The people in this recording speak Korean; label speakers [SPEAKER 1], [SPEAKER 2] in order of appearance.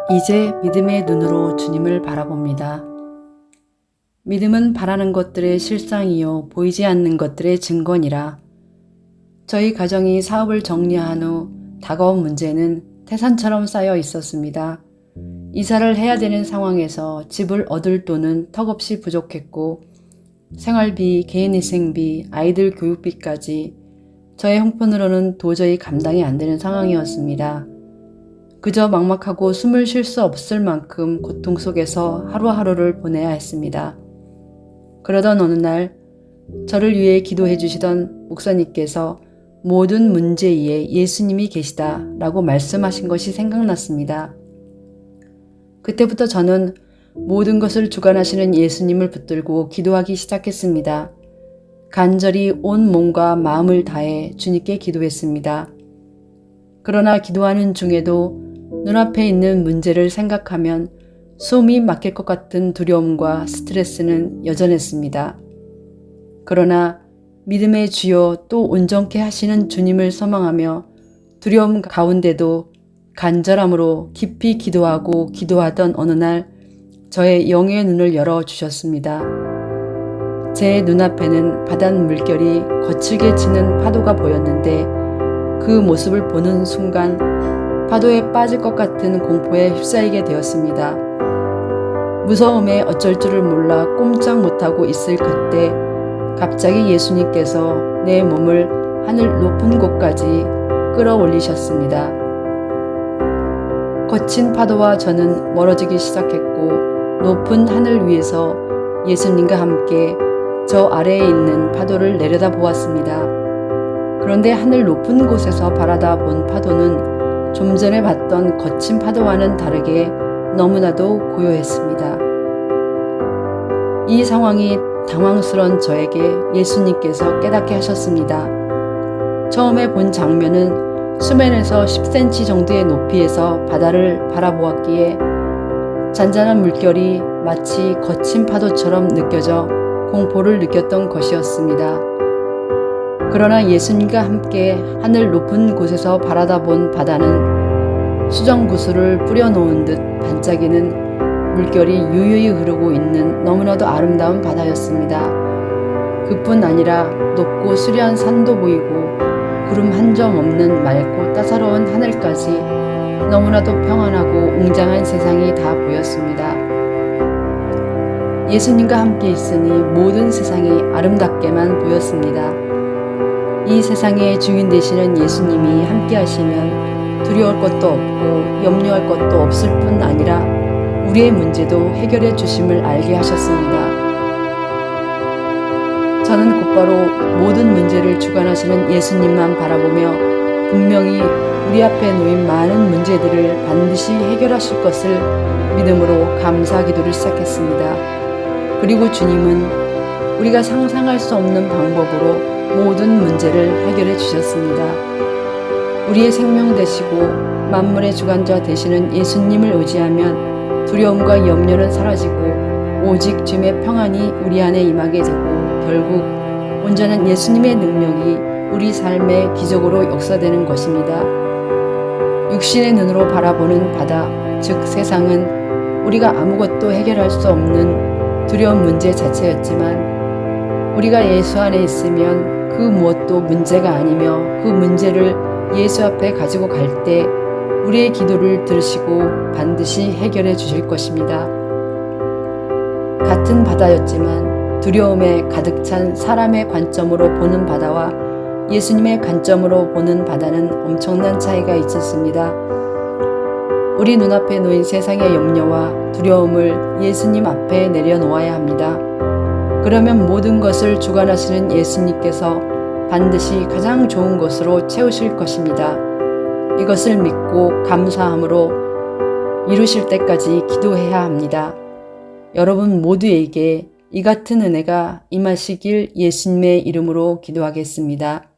[SPEAKER 1] 이제 믿음의 눈으로 주님을 바라봅니다. 믿음은 바라는 것들의 실상이요 보이지 않는 것들의 증거니라. 저희 가정이 사업을 정리한 후 다가온 문제는 태산처럼 쌓여 있었습니다. 이사를 해야 되는 상황에서 집을 얻을 돈은 턱없이 부족했고 생활비, 개인위생비, 아이들 교육비까지 저의 형편으로는 도저히 감당이 안 되는 상황이었습니다. 그저 막막하고 숨을 쉴 수 없을 만큼 고통 속에서 하루하루를 보내야 했습니다. 그러던 어느 날 저를 위해 기도해 주시던 목사님께서 모든 문제 위에 예수님이 계시다 라고 말씀하신 것이 생각났습니다. 그때부터 저는 모든 것을 주관하시는 예수님을 붙들고 기도하기 시작했습니다. 간절히 온 몸과 마음을 다해 주님께 기도했습니다. 그러나 기도하는 중에도 눈앞에 있는 문제를 생각하면 숨이 막힐 것 같은 두려움과 스트레스는 여전했습니다. 그러나 믿음의 주여 또 온전케 하시는 주님을 소망하며 두려움 가운데도 간절함으로 깊이 기도하고 기도하던 어느 날 저의 영의 눈을 열어주셨습니다. 제 눈앞에는 바닷 물결이 거칠게 치는 파도가 보였는데 그 모습을 보는 순간 파도에 빠질 것 같은 공포에 휩싸이게 되었습니다. 무서움에 어쩔 줄을 몰라 꼼짝 못하고 있을 그때 갑자기 예수님께서 내 몸을 하늘 높은 곳까지 끌어올리셨습니다. 거친 파도와 저는 멀어지기 시작했고 높은 하늘 위에서 예수님과 함께 저 아래에 있는 파도를 내려다 보았습니다. 그런데 하늘 높은 곳에서 바라다 본 파도는 좀 전에 봤던 거친 파도와는 다르게 너무나도 고요했습니다. 이 상황이 당황스러운 저에게 예수님께서 깨닫게 하셨습니다. 처음에 본 장면은 수면에서 10cm 정도의 높이에서 바다를 바라보았기에 잔잔한 물결이 마치 거친 파도처럼 느껴져 공포를 느꼈던 것이었습니다. 그러나 예수님과 함께 하늘 높은 곳에서 바라다 본 바다는 수정구슬을 뿌려놓은 듯 반짝이는 물결이 유유히 흐르고 있는 너무나도 아름다운 바다였습니다. 그뿐 아니라 높고 수려한 산도 보이고 구름 한 점 없는 맑고 따사로운 하늘까지 너무나도 평안하고 웅장한 세상이 다 보였습니다. 예수님과 함께 있으니 모든 세상이 아름답게만 보였습니다. 이 세상의 주인 되시는 예수님이 함께 하시면 두려울 것도 없고 염려할 것도 없을 뿐 아니라 우리의 문제도 해결해 주심을 알게 하셨습니다. 저는 곧바로 모든 문제를 주관하시는 예수님만 바라보며 분명히 우리 앞에 놓인 많은 문제들을 반드시 해결하실 것을 믿음으로 감사 기도를 시작했습니다. 그리고 주님은 우리가 상상할 수 없는 방법으로 모든 문제를 해결해 주셨습니다. 우리의 생명 되시고 만물의 주관자 되시는 예수님을 의지하면 두려움과 염려는 사라지고 오직 주님의 평안이 우리 안에 임하게 되고 결국 온전한 예수님의 능력이 우리 삶의 기적으로 역사되는 것입니다. 육신의 눈으로 바라보는 바다, 즉 세상은 우리가 아무것도 해결할 수 없는 두려운 문제 자체였지만 우리가 예수 안에 있으면 그 무엇도 문제가 아니며 그 문제를 예수 앞에 가지고 갈 때 우리의 기도를 들으시고 반드시 해결해 주실 것입니다. 같은 바다였지만 두려움에 가득 찬 사람의 관점으로 보는 바다와 예수님의 관점으로 보는 바다는 엄청난 차이가 있었습니다. 우리 눈앞에 놓인 세상의 염려와 두려움을 예수님 앞에 내려놓아야 합니다. 그러면 모든 것을 주관하시는 예수님께서 반드시 가장 좋은 것으로 채우실 것입니다. 이것을 믿고 감사함으로 이루실 때까지 기도해야 합니다. 여러분 모두에게 이 같은 은혜가 임하시길 예수님의 이름으로 기도하겠습니다.